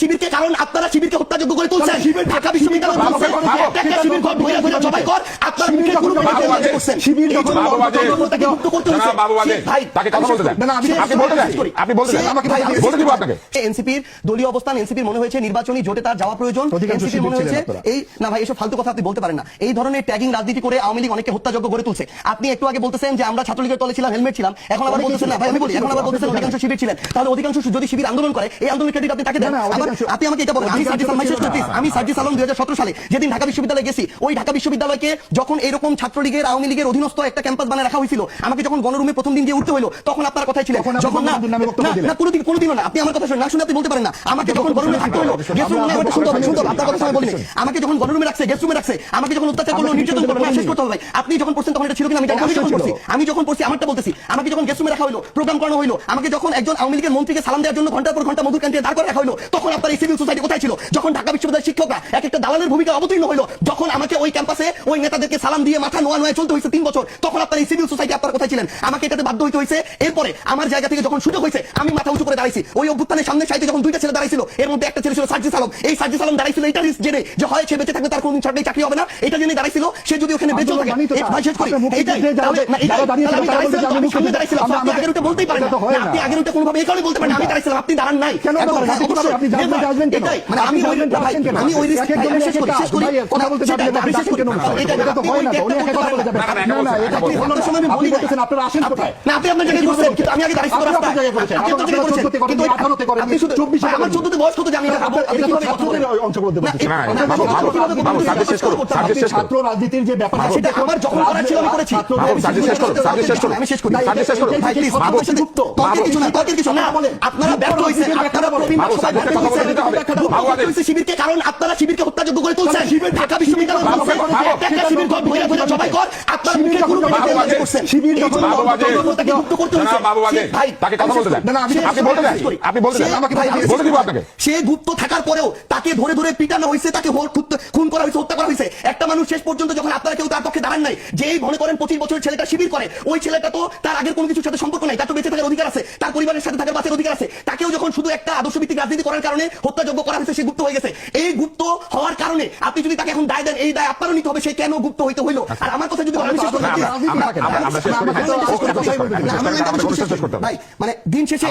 শিবিরকে, কারণ আপনারা শিবিরকে হত্যাযোগ্য করে তুলছেন। ঢাকা বিশ্ববিদ্যালয় শিবির জবাই কর আপনারা মুখে করছেন। শিবির এনসিপির দলীয় অবস্থান, এনসিপির মনে হয়েছে নির্বাচনী জোটে তার যাওয়া প্রয়োজন। এনসিপির মনে হয়েছে এই না ভাই, এসব ফালতু কথা আপনি বলতে পারেন না। এই ধরনের ট্যাগিং রাজনীতি করে আওয়ামী লীগ অনেককে হত্যাযোগ্য করে তুলছে। আপনি একটু আগে বলতেছেন যে আমরা ছাত্রলীগের দলে ছিলাম, হেলমেট ছিলাম, এখন আবার বলতেছেন না ভাই, আমি বলি এখন আবার বলতেছেন অধিকাংশ শিবির ছিলেন। তাহলে অধিকাংশ যদি শিবির আন্দোলন করে, এই আন্দোলনের ক্রেডিট আপনি তাকে দেন। আপনি আমাকে এটা বলেন, আমি সার্জিস আলম 2017 সালে যেদিন ঢাকা বিশ্ববিদ্যালয়ে গেছি, ওই ঢাকা বিশ্ববিদ্যালয়কে যখন এরকম ছাত্রলীগের আওয়ামী লীগের অধীনস্থ একটা ক্যাম্পাস বানায় রাখা হয়েছিল, আমাকে যখন গণরুমে প্রথম দিন গিয়ে উঠতে হলো, তখন আপনার কথাই ছিল যখন না কোনোদিনও না, আপনি আমার কথা না শুনে আপনি বলতে পারেন না। আমাকে যখন গণরুমে থাকতে হলো, আপনার কথা বলিনি, আমাকে যখন গণরুমে রাখছে, গেস্ট রুমে রাখছে, আমাকে যখন অত্যাচার করলো, নির্যাতন করলো, শেষ করতে হবে ভাই। আপনি যখন পড়ছেন তখন এটা ছিল কিনা আমি জানি। আমি যখন পড়ছি আমারটা বলতেছি, আমাকে যখন গেস্ট রুমে রাখা হলো, প্রোগ্রাম করানো হলো, আমাকে যখন একজন আওয়ামী লীগের মন্ত্রীকে সালাম দেওয়ার জন্য ঘন্টার পর ঘন্টা মধুর ক্যান্টিনে দাঁড় করে রাখা হলো, তখন আপনার এই সিভিল সোসাইটি কোথায় ছিল? যখন ঢাকা বিশ্ববিদ্যালয়ের শিক্ষকরা এক একটা দালালের ভূমিকা অবতীর্ণ হলো, যখন আমাকে ওই ক্যাম্পাসে ওই নেতাদেরকে সালাম দিয়ে মাথা নোয়া নোয়া চলতে হয়েছে 3 বছর, তখন আপনার এই সিভিল সোসাইটি আপনার কোথায় ছিলেন? আমাকে এটাতে বাধ্য হইতে হয়েছে। এরপরে আমার জায়গা থেকে যখন সুযোগ হয়েছে, আমি মাথা উঁচু করে দাঁড়াইছি। ওই অভ্যুত্থানের সামনে সাইডে যখন দুইটা ছেলে দাঁড়াইছিল, এর মধ্যে একটা ছেলে ছিল সার্জিস আলম। এই সার্জিস আলম দাঁড়াইছিল এটা রিস্ক জেনে যে হয় সে বেঁচে থাকবে, তার কোনদিন সরকারি চাকরি হবে না, এটা জেনে দাঁড়াইছিল। সে যদি ওখানে বেঁচে থাকে, ভাই শেষ করি, আপনি আগের ওটা বলতেই পারেন না, আপনি আগের ওটা কোনোভাবে এই কারণে বলতে পারেন, আমি দাঁড়াইছিলাম, আপনি দাঁড়ান নাই। আমি ওই রিস্ক শেষ করি কথা বলতে চাই, আমি শেষ করি সময় আমি বলি আপনারা আসেন কোথায় না, আপনি আপনার জায়গায় করছেন, কিন্তু আমি আগে দাঁড়াইছি তো রাস্তায়, আপনি আপনার জায়গায় করছেন, কিন্তু আপনি শুধু 24 আমার 14তে বয়স কত যে আমি অংশগ্রহণ করতে পারছি না। ছাত্র রাজনীতির যে ব্যাপার সেটা আমার যখন করার ছিল আমি করেছি। আমি শেষ করি, ভাই প্লিজ তর্কের কিছু না, আপনারা ব্যর্থ হয়েছেন, আপনারা প্রবীণ শিবিরকে, কারণ আপনারা শিবিরকে হত্যাযোগ্য করে তুলছেন। ঢাকা বিশ্ববিদ্যালয় শিবির জবাই কর আপনারা মুখে করছেন। শিবির সে গুপ্ত থাকার পরেও তাকে ধরে ধরে পিটানো হয়েছে, তাকে খুন করা হয়েছে, হত্যা করা হয়েছে। একটা মানুষ শেষ পর্যন্ত যখন আপনারা কেউ তার পক্ষে দাঁড়ান নাই, যেই মনে করেন 25 বছরের ছেলেটা শিবির করে, ওই ছেলেটা তো তার আগের কোনো কিছুর সাথে সম্পর্ক নাই, তার তো বেঁচে থাকার অধিকার আছে, তার পরিবারের সাথে থাকার বাঁচার অধিকার আছে। তাকেও যখন শুধু একটা আদর্শভিত্তিক রাজনীতি করার কারণে হত্যাযোগ্য করা হয়েছে, সে গুপ্ত হয়ে গেছে। এই গুপ্ত হওয়ার কারণে আপনি যদি তাকে এখন দায় দেন, এই দায় আপনারও নিতে হবে, সে কেন গুপ্ত হইতে হইলো। আর আমার কথা যদি ভাই, মানে দিন শেষে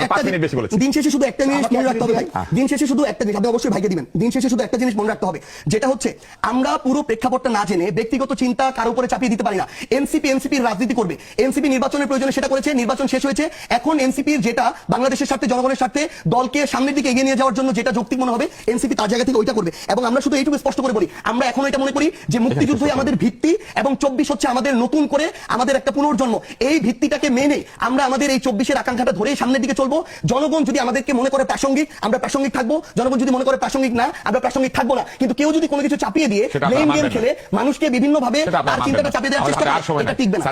শুধু একটা জিনিস মনে রাখতে হবে ভাই, দিন শেষে শুধু একটা জিনিস, আপনি অবশ্যই ভাইকে দিবেন, দিন শেষে শুধু একটা জিনিস মনে রাখতে হবে, যেটা হচ্ছে আমরা পুরো প্রেক্ষাপটটা না জেনে ব্যক্তিগত চিন্তা কারো উপরে চাপিয়ে দিতে পারি না। এনসিপির রাজনীতি করবে, এনসিপি নির্বাচনের প্রয়োজনে সেটা করেছে, নির্বাচন শেষ হয়েছে। এখন এনসিপির যেটা বাংলাদেশের স্বার্থে, জনগণের স্বার্থে, দলকে সামনের দিকে এগিয়ে নিয়ে যাওয়ার জন্য যেটা যৌক্তিক মনে হবে, এনসিপি তার জায়গা থেকে ওইটা করবে। এবং আমরা শুধু এইটুকু স্পষ্ট করে বলি, আমরা এখন এটা মনে করি যে মুক্তিযুদ্ধই আমাদের ভিত্তি এবং 24 হচ্ছে আমাদের নতুন করে আমাদের একটা পুনর্জন্ম। এই ভিত্তিটাকে মেনে আমরা আমাদের এই 24-এর আকাঙ্ক্ষাটা ধরে সামনের দিকে চলবো। জনগণ যদি আমাদেরকে মনে করে প্রাসঙ্গিক, আমরা প্রাসঙ্গিক থাকবো। জনগণ যদি মনে করে প্রাসঙ্গিক না, আমরা প্রাসঙ্গিক থাকবো না। কিন্তু কেউ যদি কোনো কিছু চাপিয়ে দিয়ে ব্লেম গেম খেলে মানুষকে বিভিন্ন ভাবে তার চিন্তাটা চাপিয়ে দেওয়ার চেষ্টা করে, এটা টিকবে না।